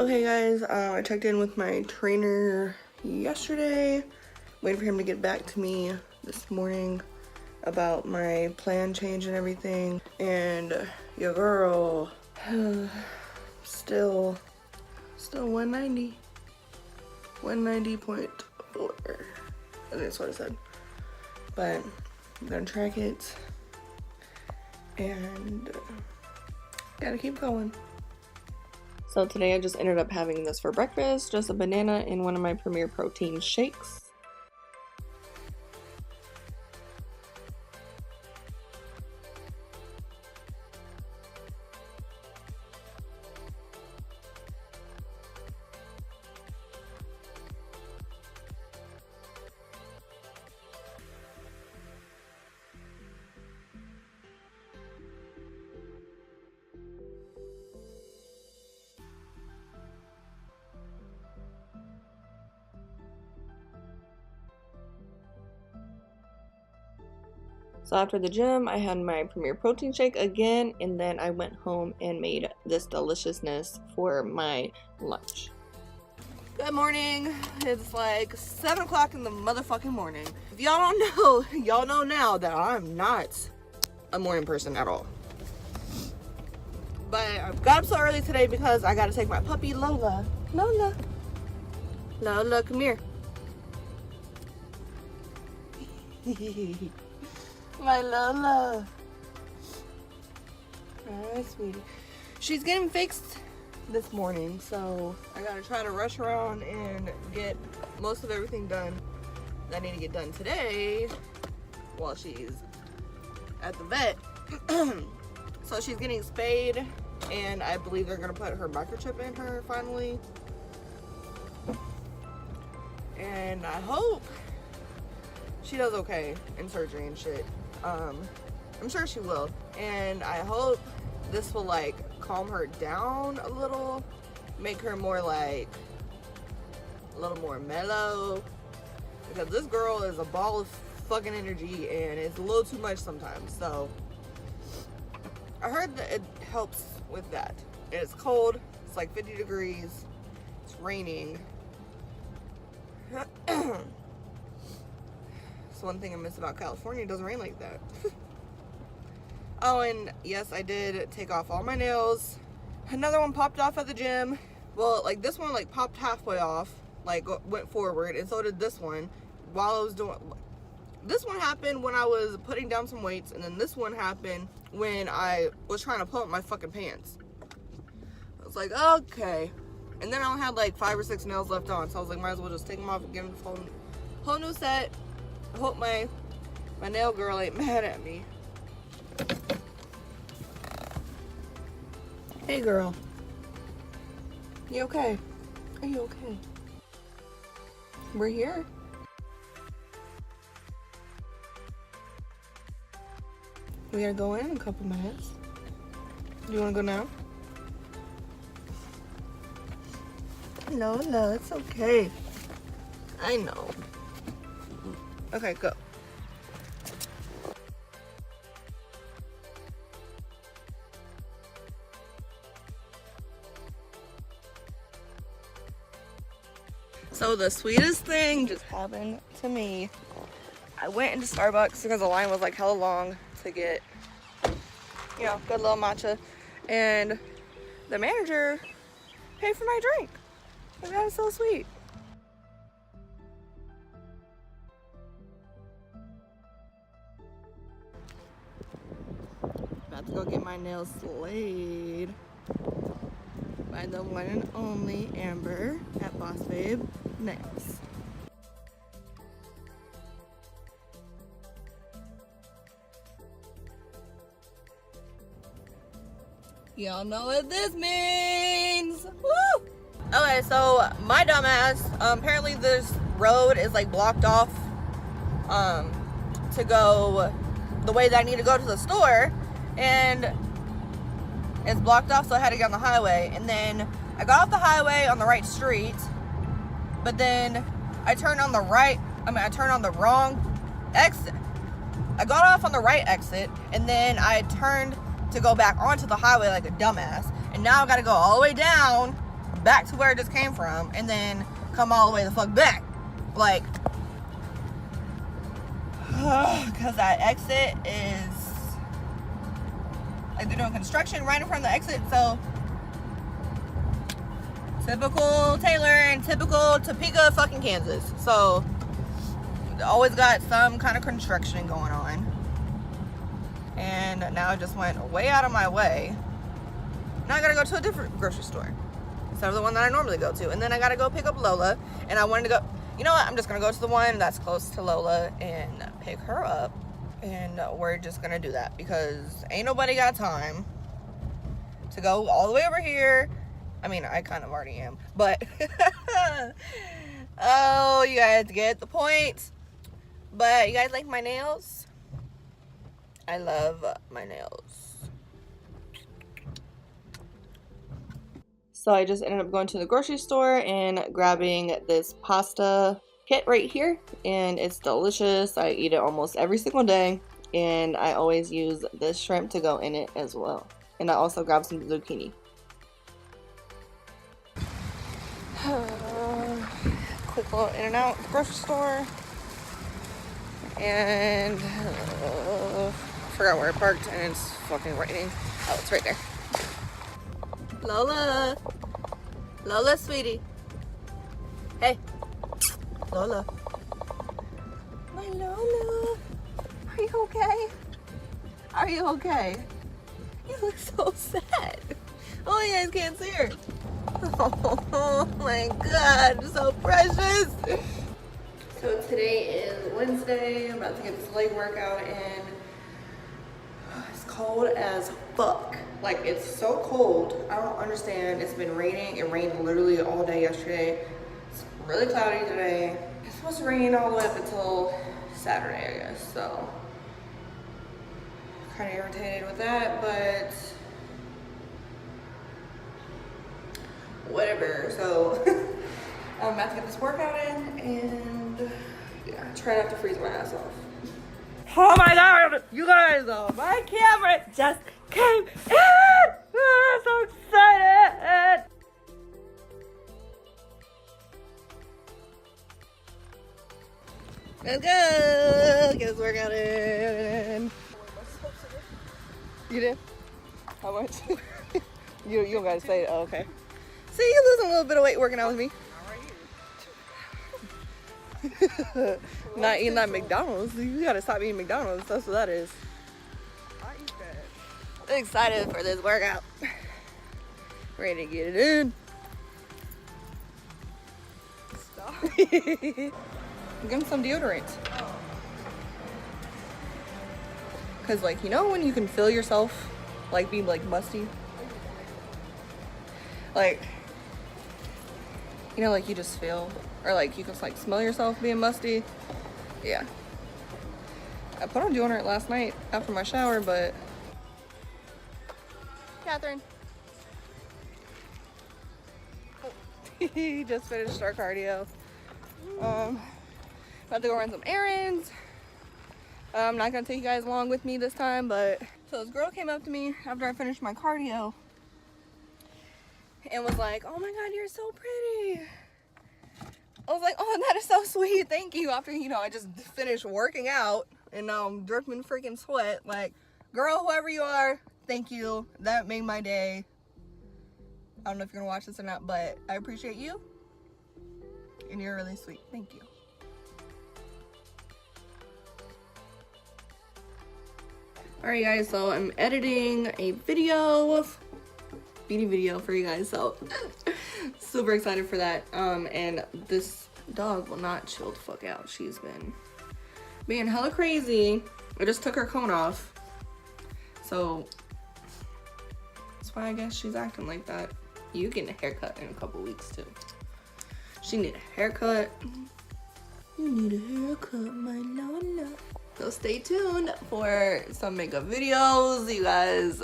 Okay guys, I checked in with my trainer yesterday, waiting for him to get back to me this morning about my plan change and everything. And your girl, still 190, 190.4, I think that's what it said. But I'm gonna track it and gotta keep going. So today I just ended up having this for breakfast, just a banana in one of my Premier Protein shakes. So after the gym, I had my Premier Protein shake again, and then I went home and made this deliciousness for my lunch. Good morning. It's like 7 o'clock in the motherfucking morning. If y'all don't know, y'all know now that I'm not a morning person at all. But I got up so early today because I gotta take my puppy Lola. Lola, come here. My Lola. Alright, sweetie. She's getting fixed this morning, so I gotta try to rush around and get most of everything done that I need to get done today while she's at the vet. So she's getting spayed, and I believe they're gonna put her microchip in her finally. And I hope she does okay in surgery and shit. I'm sure she will, and I hope this will like calm her down a little, make her more like a little more mellow, because this girl is a ball of fucking energy and it's a little too much sometimes. So I heard that it helps with that. It's cold, it's like 50 degrees, it's raining. One thing I miss about California, it doesn't rain like that. Oh, and yes, I did take off all my nails. Another one popped off at the gym. Well, like this one like popped halfway off, like went forward, and so did this one. While I was doing, this one happened when I was putting down some weights, and then this one happened when I was trying to pull up my fucking pants. I was like, okay. And then I only had like 5 or 6 nails left on, so I was like, might as well just take them off and give them a whole new set. I hope my nail girl ain't mad at me. Hey girl. You okay? Are you okay? We're here. We gotta go in a couple minutes. Do you wanna go now? No, it's okay. I know. Okay, go. So the sweetest thing just happened to me. I went into Starbucks because the line was like hella long to get, you know, good little matcha. And the manager paid for my drink. And that was so sweet. About to go get my nails slayed by the one and only Amber at Boss Babe Nails. Y'all know what this means. Woo! Okay, so my dumbass, apparently this road is like blocked off to go the way that I need to go to the store, and it's blocked off, so I had to get on the highway. And then I got off the highway on the right street, but then I turned on the wrong exit. I got off on the right exit, and then I turned to go back onto the highway like a dumbass, and now I gotta go all the way down back to where I just came from and then come all the way the fuck back. Like, because that exit is, like, they're doing construction right in front of the exit, so typical Taylor and typical Topeka fucking Kansas. So always got some kind of construction going on. And now I just went way out of my way. Now I gotta go to a different grocery store instead of the one that I normally go to. And then I gotta go pick up Lola. And I wanted to go, you know what, I'm just gonna go to the one that's close to Lola and pick her up. And we're just gonna do that because ain't nobody got time to go all the way over here. I mean, I kind of already am, but oh, you guys get the point. But you guys like my nails? I love my nails. So I just ended up going to the grocery store and grabbing this pasta kit right here, and it's delicious. I eat it almost every single day, and I always use this shrimp to go in it as well. And I also grabbed some zucchini. Quick little in and out grocery store, and forgot where I parked, and it's fucking raining. Oh, it's right there. Lola, Lola, sweetie. Hey, Lola. My Lola, are you okay? Are you okay? You look so sad. Oh, you guys can't see her. Oh my god, so precious. So today is Wednesday. I'm about to get this leg workout in. It's cold as fuck. Like, it's so cold. I don't understand. It's been raining. It rained literally all day yesterday. It's really cloudy today. It's supposed to rain all the way up until Saturday, I guess. So kind of irritated with that, but whatever. So I'm about to get this workout in and yeah, try not to freeze my ass off. Oh my god, you guys, my camera just came in. Oh, I'm so excited. Let's go get this workout in. You did? How much? you don't gotta say it. Oh, okay. See, you're losing a little bit of weight working out with me. Not eating that McDonald's. You gotta stop eating McDonald's. That's what that is. I eat that. I'm excited for this workout. Ready to get it in. Stop. I'm getting some deodorant. Cause like, you know when you can feel yourself like being like musty? Like, you know, like you just feel, or like you can like smell yourself being musty. Yeah. I put on deodorant last night after my shower, but Catherine. Just finished our cardio. About to go run some errands. I'm not gonna take you guys along with me this time, but so this girl came up to me after I finished my cardio and was like, "Oh my god, you're so pretty." I was like, "Oh, that is so sweet, thank you." After, you know, I just finished working out and now I'm dripping freaking sweat. Like, girl, whoever you are, thank you. That made my day. I don't know if you're gonna watch this or not, but I appreciate you and you're really sweet. Thank you. Alright guys, so I'm editing a video, beauty video for you guys, so super excited for that. And this dog will not chill the fuck out. She's been being hella crazy. I just took her cone off, so that's why I guess she's acting like that. You get a haircut in a couple weeks too. She need a haircut. You need a haircut, my Lola. So stay tuned for some makeup videos, you guys.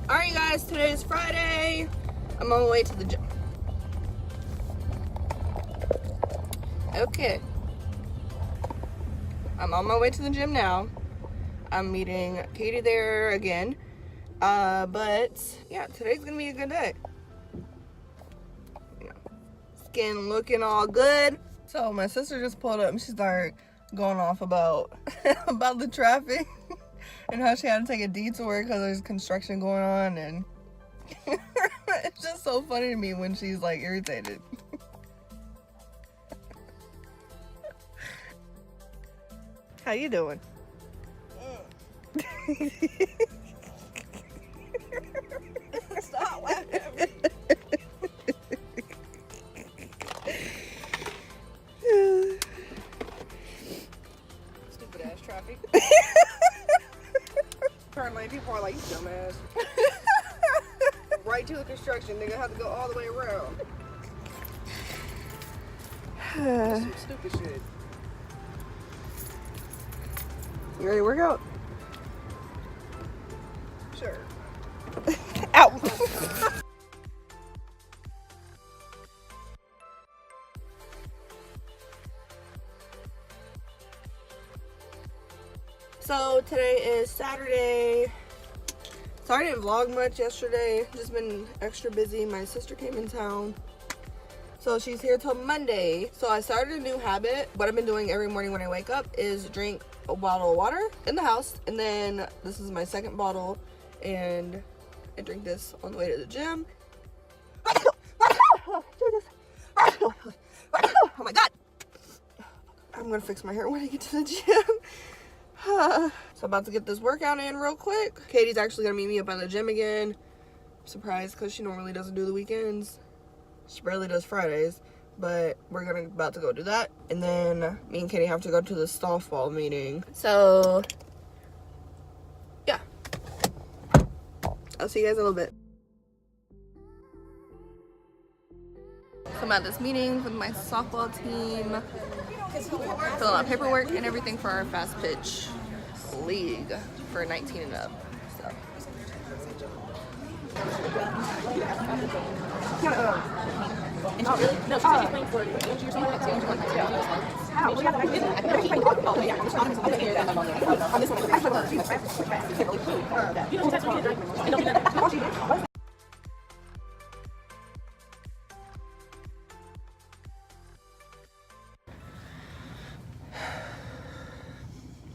Alright guys, today is Friday. I'm on my way to the gym. Okay. I'm on my way to the gym now. I'm meeting Katie there again. But yeah, today's gonna be a good day. You know, skin looking all good. So my sister just pulled up and she started going off about about the traffic and how she had to take a detour because there's construction going on, and it's just so funny to me when she's like irritated. How you doing? Stop laughing at me. Stupid ass traffic. Turn lane, people are like, you dumbass. Right to the construction, nigga, have to go all the way around. That's some stupid shit. You ready to work out? Sure. Ow! So today is Saturday. Sorry I didn't vlog much yesterday. Just been extra busy. My sister came in town, so she's here till Monday. So I started a new habit. What I've been doing every morning when I wake up is drink a bottle of water in the house, and then this is my second bottle, and I drink this on the way to the gym. Oh my god! I'm gonna fix my hair when I get to the gym. So I'm about to get this workout in real quick. Katie's actually gonna meet me up at the gym again. I'm surprised because she normally doesn't do the weekends. She barely does Fridays, but we're about to go do that. And then me and Katie have to go to the softball meeting. So yeah, I'll see you guys in a little bit. So I'm at this meeting with my softball team, filling out paperwork and everything for our fast pitch league for 19 and up. So.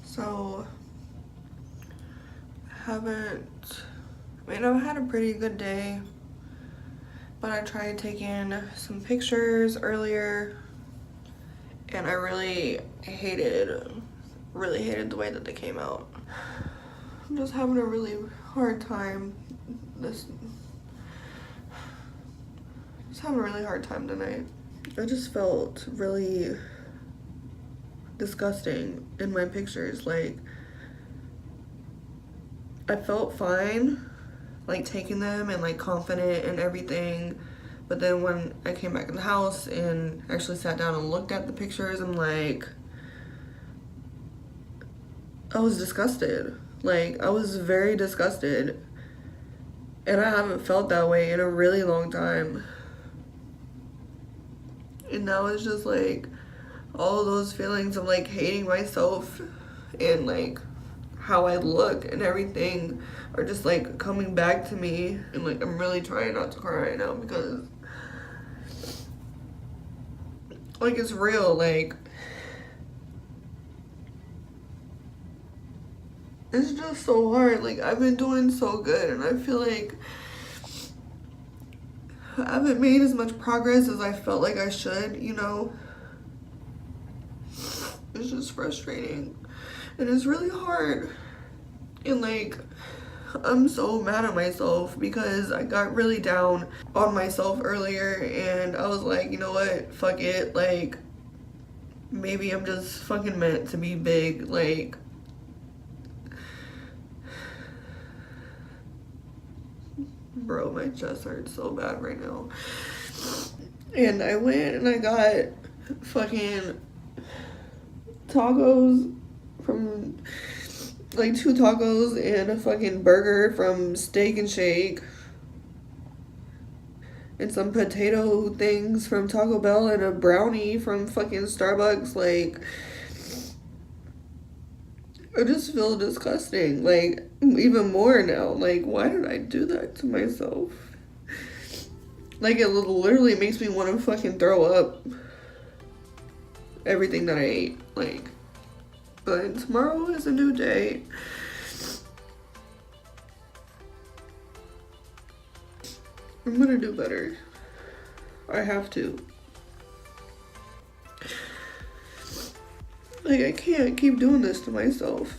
So, I've had a pretty good day, but I tried taking some pictures earlier, and I really hated the way that they came out. I'm just having a really hard time tonight. I just felt really disgusting in my pictures. Like, I felt fine, like, taking them and, like, confident and everything, but then when I came back in the house and actually sat down and looked at the pictures, I'm like, I was disgusted. Like, I was very disgusted, and I haven't felt that way in a really long time. And now it's just like all those feelings of like hating myself and like how I look and everything are just like coming back to me, and like I'm really trying not to cry right now because like it's real. Like, it's just so hard. Like, I've been doing so good, and I feel like I haven't made as much progress as I felt like I should, you know? It's just frustrating, and it's really hard, and like I'm so mad at myself because I got really down on myself earlier, and I was like, you know what, fuck it, like maybe I'm just fucking meant to be big. Like, bro, my chest hurts so bad right now. And I went and I got fucking tacos from, like, 2 tacos and a fucking burger from Steak and Shake, and some potato things from Taco Bell, and a brownie from fucking Starbucks. Like, I just feel disgusting, like, even more now. Like, why did I do that to myself? Like, it literally makes me want to fucking throw up everything that I ate. Like, but tomorrow is a new day. I'm gonna do better. I have to. Like, I can't keep doing this to myself.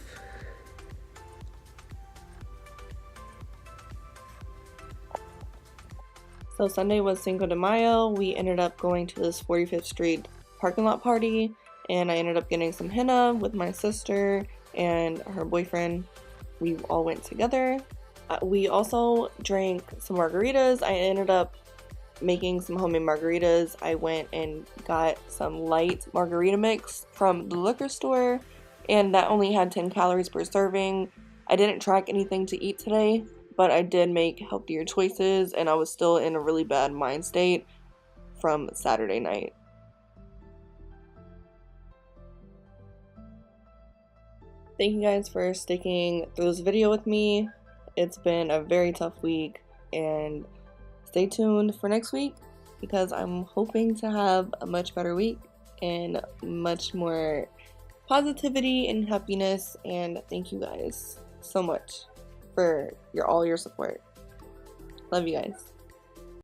So Sunday was Cinco de Mayo. We ended up going to this 45th Street parking lot party, and I ended up getting some henna with my sister and her boyfriend. We all went together. We also drank some margaritas. I ended up making some homemade margaritas. I went and got some light margarita mix from the liquor store, and that only had 10 calories per serving. I didn't track anything to eat today, but I did make healthier choices, and I was still in a really bad mind state from Saturday night. Thank you guys for sticking through this video with me. It's been a very tough week, and stay tuned for next week because I'm hoping to have a much better week and much more positivity and happiness. And thank you guys so much for all your support. Love you guys.